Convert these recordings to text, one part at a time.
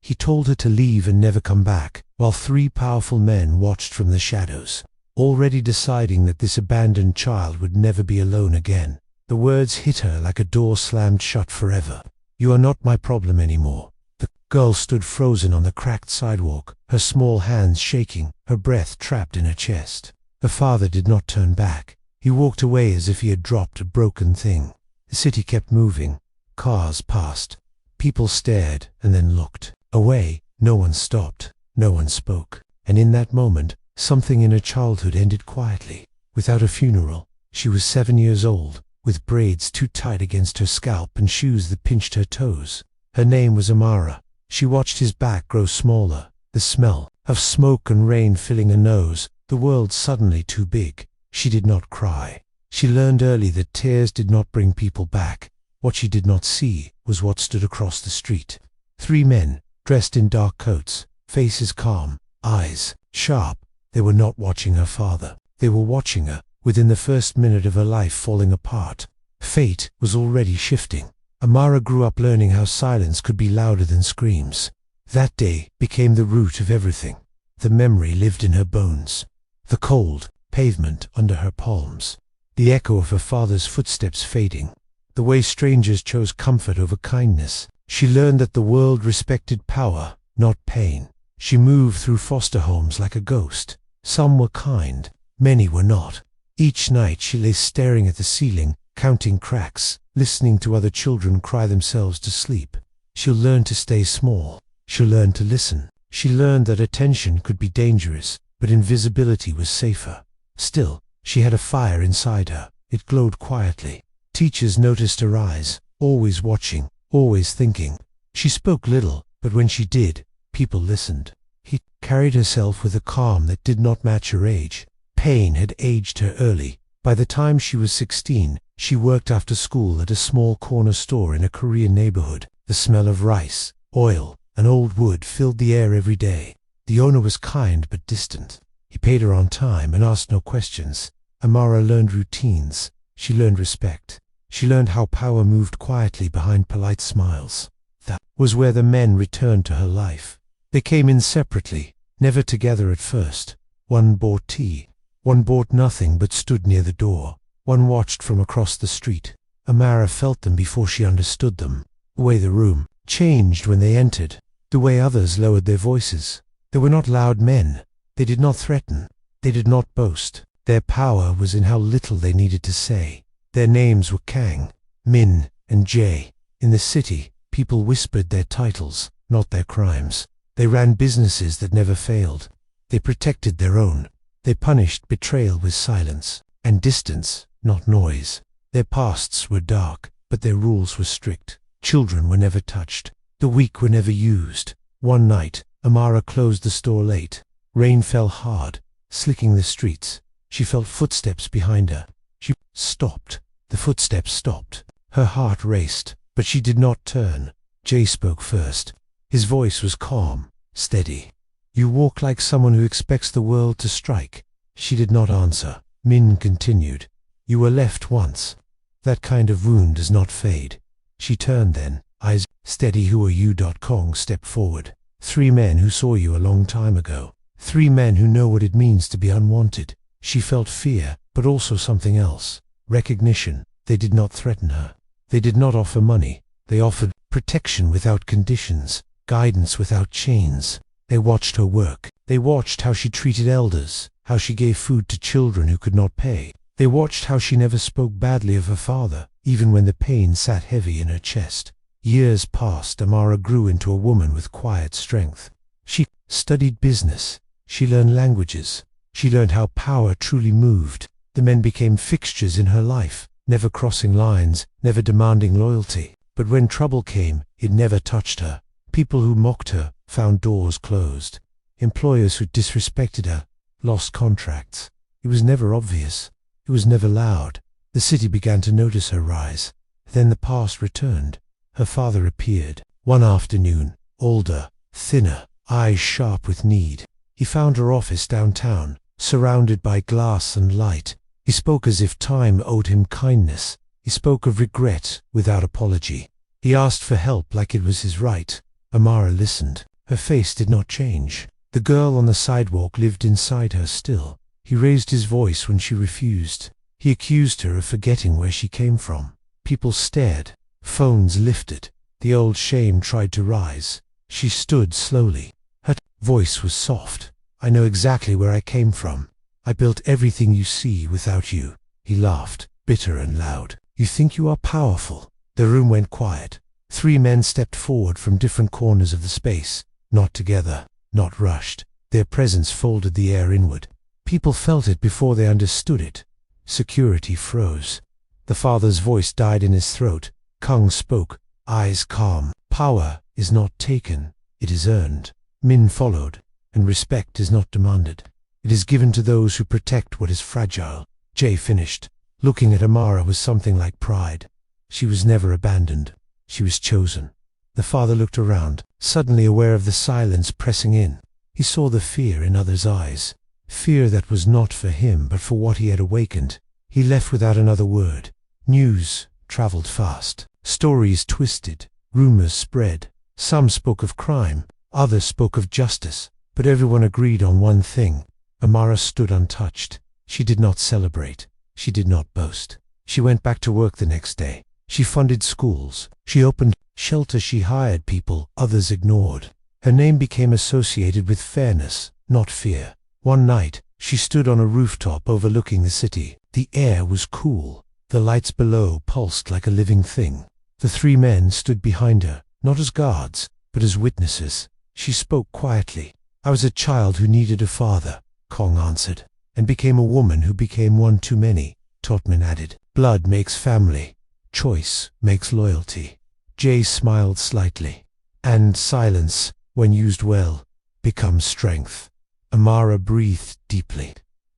He told her to leave and never come back, while three powerful men watched from the shadows, already deciding that this abandoned child would never be alone again. The words hit her like a door slammed shut forever. "You are not my problem anymore." The girl stood frozen on the cracked sidewalk, her small hands shaking, her breath trapped in her chest. Her father did not turn back. He walked away as if he had dropped a broken thing. The city kept moving. Cars passed. People stared and then looked away. No one stopped. No one spoke. And in that moment, something in her childhood ended quietly. Without a funeral. She was 7 years old, with braids too tight against her scalp and shoes that pinched her toes. Her name was Amara. She watched his back grow smaller, the smell of smoke and rain filling her nose, the world suddenly too big. She did not cry. She learned early that tears did not bring people back. What she did not see was what stood across the street. 3 men, dressed in dark coats, faces calm, eyes sharp. They were not watching her father. They were watching her, within the first minute of her life falling apart. Fate was already shifting. Amara grew up learning how silence could be louder than screams. That day became the root of everything. The memory lived in her bones. The cold pavement under her palms. The echo of her father's footsteps fading. The way strangers chose comfort over kindness. She learned that the world respected power, not pain. She moved through foster homes like a ghost. Some were kind, many were not. Each night she lay staring at the ceiling, counting cracks, listening to other children cry themselves to sleep. She'll learn to stay small. She'll learn to listen. She learned that attention could be dangerous, but invisibility was safer. Still, she had a fire inside her. It glowed quietly. Teachers noticed her eyes, always watching, always thinking. She spoke little, but when she did, people listened. He carried herself with a calm that did not match her age. Pain had aged her early. By the time she was 16, she worked after school at a small corner store in a Korean neighborhood. The smell of rice, oil, and old wood filled the air every day. The owner was kind but distant. He paid her on time and asked no questions. Amara learned routines. She learned respect. She learned how power moved quietly behind polite smiles. That was where the men returned to her life. They came in separately, never together at first. One bought tea. One bought nothing but stood near the door. One watched from across the street. Amara felt them before she understood them. The way the room changed when they entered. The way others lowered their voices. They were not loud men. They did not threaten. They did not boast. Their power was in how little they needed to say. Their names were Kang, Min, and Jae. In the city, people whispered their titles, not their crimes. They ran businesses that never failed. They protected their own. They punished betrayal with silence and distance, not noise. Their pasts were dark, but their rules were strict. Children were never touched. The weak were never used. One night, Amara closed the store late. Rain fell hard, slicking the streets. She felt footsteps behind her. She stopped. The footsteps stopped. Her heart raced, but she did not turn. Jay spoke first. His voice was calm, steady. "You walk like someone who expects the world to strike." She did not answer. Min continued. "You were left once. That kind of wound does not fade." She turned then, eyes steady. "Who are you?" Kong stepped forward. 3 men who saw you a long time ago. 3 men who know what it means to be unwanted." She felt fear, but also something else. Recognition. They did not threaten her. They did not offer money. They offered protection without conditions, guidance without chains. They watched her work. They watched how she treated elders, how she gave food to children who could not pay. They watched how she never spoke badly of her father, even when the pain sat heavy in her chest. Years passed. Amara grew into a woman with quiet strength. She studied business. She learned languages. She learned how power truly moved. The men became fixtures in her life, never crossing lines, never demanding loyalty. But when trouble came, it never touched her. People who mocked her found doors closed. Employers who disrespected her lost contracts. It was never obvious. It was never loud. The city began to notice her rise. Then the past returned. Her father appeared. One afternoon, older, thinner, eyes sharp with need. He found her office downtown, surrounded by glass and light. He spoke as if time owed him kindness. He spoke of regret without apology. He asked for help like it was his right. Amara listened. Her face did not change. The girl on the sidewalk lived inside her still. He raised his voice when she refused. He accused her of forgetting where she came from. People stared. Phones lifted. The old shame tried to rise. She stood slowly. Her voice was soft. I know exactly where I came from. I built everything you see without you. He laughed, bitter and loud. You think you are powerful. The room went quiet. 3 men stepped forward from different corners of the space. Not together, not rushed. Their presence folded the air inward. People felt it before they understood it. Security froze. The father's voice died in his throat. Kung spoke, eyes calm. Power is not taken, it is earned. Min followed, and respect is not demanded. It is given to those who protect what is fragile. Jay finished. Looking at Amara was something like pride. She was never abandoned. She was chosen. The father looked around, suddenly aware of the silence pressing in. He saw the fear in others' eyes. Fear that was not for him, but for what he had awakened. He left without another word. News traveled fast. Stories twisted. Rumors spread. Some spoke of crime. Others spoke of justice. But everyone agreed on one thing. Amara stood untouched. She did not celebrate. She did not boast. She went back to work the next day. She funded schools. She opened shelters. She hired people others ignored. Her name became associated with fairness, not fear. One night, she stood on a rooftop overlooking the city. The air was cool. The lights below pulsed like a living thing. The 3 men stood behind her, not as guards, but as witnesses. She spoke quietly. I was a child who needed a father, Kong answered, and became a woman who became one too many, Totman added. Blood makes family. Choice makes loyalty. Jay smiled slightly. And silence, when used well, becomes strength. Amara breathed deeply.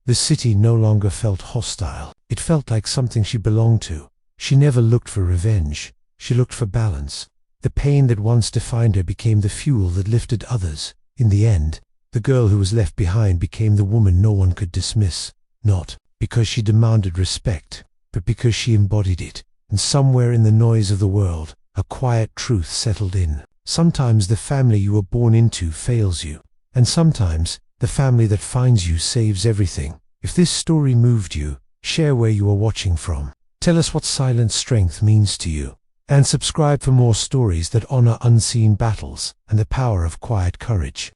The city no longer felt hostile. It felt like something she belonged to. She never looked for revenge. She looked for balance. The pain that once defined her became the fuel that lifted others. In the end, the girl who was left behind became the woman no one could dismiss. Not because she demanded respect, but because she embodied it. And somewhere in the noise of the world, a quiet truth settled in. Sometimes the family you were born into fails you. And sometimes the family that finds you saves everything. If this story moved you, share where you are watching from. Tell us what silent strength means to you. And subscribe for more stories that honor unseen battles and the power of quiet courage.